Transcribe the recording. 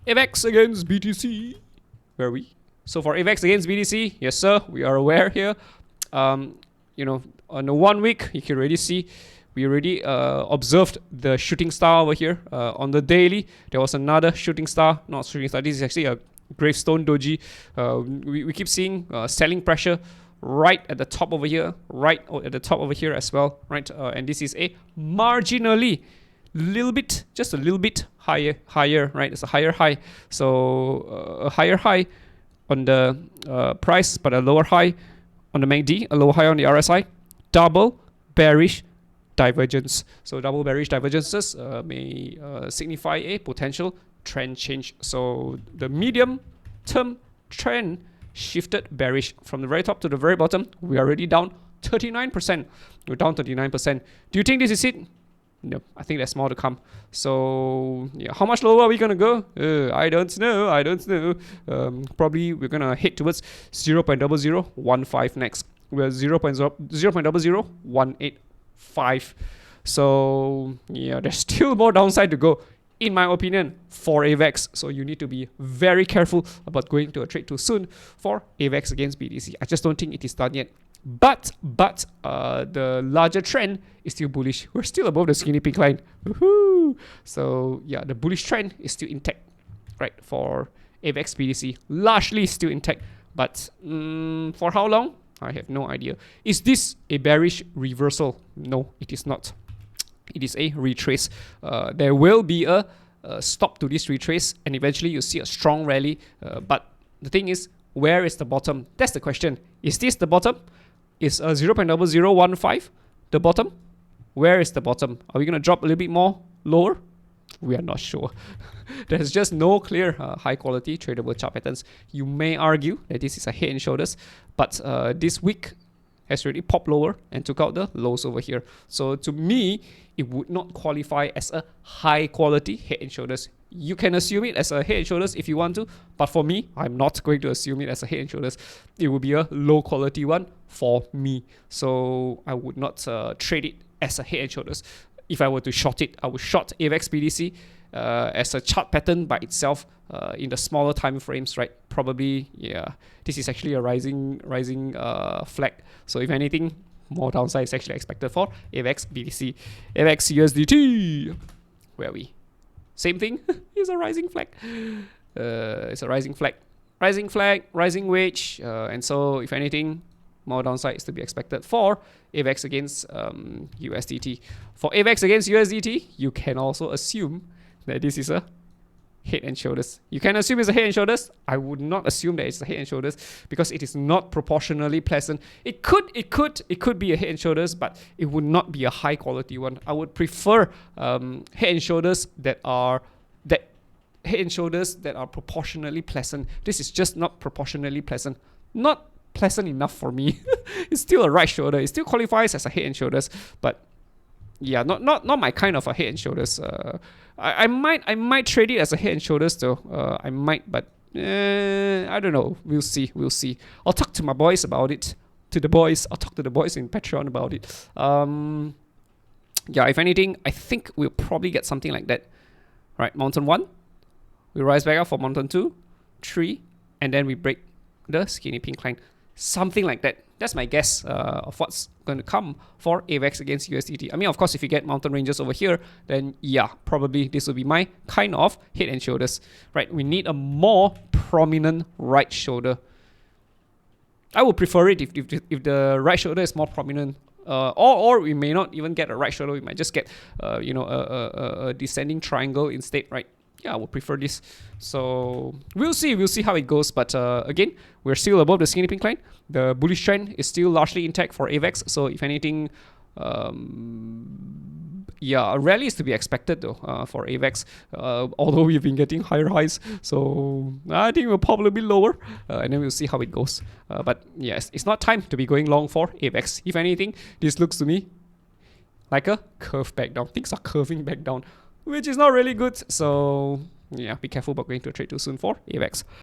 AVAX against BTC. Where are we? So for AVAX against BTC, yes sir, we are aware here. You know, on the 1 week, you can already see we already observed the shooting star over here. On the daily, there was another shooting star. Not shooting star, this is actually a gravestone doji. We keep seeing selling pressure right at the top over here, right at the top over here as well, right? And this is a marginally little bit, just a little bit higher, right? It's a higher high. So a higher high on the price, but a lower high on the MACD, a lower high on the RSI. Double bearish divergence. So double bearish divergences may signify a potential trend change. So the medium term trend shifted bearish from the very top to the very bottom. We are already down 39%. We're down 39%. Do you think this is it? No, I think there's more to come. So yeah, how much lower are we gonna go? I don't know. Probably we're gonna head towards 0.0015 next. We're 0.00185. So yeah, there's still more downside to go, in my opinion, for AVAX. So you need to be very careful about going to a trade too soon for AVAX against BTC. I just don't think it is done yet. But the larger trend is still bullish. We're still above the skinny pink line. Woohoo! So yeah, the bullish trend is still intact, right? For AVAX BTC, largely still intact. But for how long? I have no idea. Is this a bearish reversal? No, it is not. It is a retrace. There will be a stop to this retrace, and eventually you see a strong rally. But the thing is, where is the bottom? That's the question. Is this the bottom? Is 0.0015 the bottom? Where is the bottom? Are we going to drop a little bit more lower? We are not sure. There's just no clear high quality tradable chart patterns. You may argue that this is a head and shoulders, but this week has already popped lower and took out the lows over here. So to me, it would not qualify as a high quality head and shoulders. You can assume it as a head and shoulders if you want to, but for me, I'm not going to assume it as a head and shoulders. It will be a low quality one for me. So I would not trade it as a head and shoulders. If I were to short it, I would short AVAX BTC as a chart pattern by itself in the smaller time frames, right? Probably, yeah, this is actually a rising flag. So if anything, more downside is actually expected for AVAX BTC. AVAX USDT, where are we? Same thing. It's a rising flag. It's a rising flag. Rising flag, rising wedge. And so if anything, more downside is to be expected for AVAX against USDT. For AVAX against USDT, you can also assume that this is a head and shoulders. You can assume it's a head and shoulders. I would not assume that it's a head and shoulders because it is not proportionally pleasant. It could be a head and shoulders, but it would not be a high quality one. I would prefer head and shoulders that are proportionally pleasant. This is just not proportionally pleasant. Not pleasant enough for me. It's still a right shoulder. It still qualifies as a head and shoulders, but yeah, not my kind of a head and shoulders. I might trade it as a head and shoulders though. I might, but I don't know. We'll see. I'll talk to my boys about it. I'll talk to the boys in Patreon about it. Yeah, if anything, I think we'll probably get something like that. Right, Mountain 1. We rise back up for Mountain 2, 3, and then we break the skinny pink line. Something like that. That's my guess of what's going to come for AVAX against USDT. I mean, of course, if you get mountain ranges over here, then yeah, probably this will be my kind of head and shoulders. Right, we need a more prominent right shoulder. I would prefer it if the right shoulder is more prominent. Or we may not even get a right shoulder. We might just get a descending triangle instead, right? Yeah, I would prefer this. So we'll see how it goes. But again, we're still above the skinny pink line. The bullish trend is still largely intact for AVAX. So if anything, yeah, a rally is to be expected though for AVAX. Although we've been getting higher highs, so I think we'll probably be lower, and then we'll see how it goes. But yes, it's not time to be going long for AVAX. If anything, this looks to me like a curve back down. Things are curving back down, which is not really good. So yeah, be careful about going to a trade too soon for AVAX.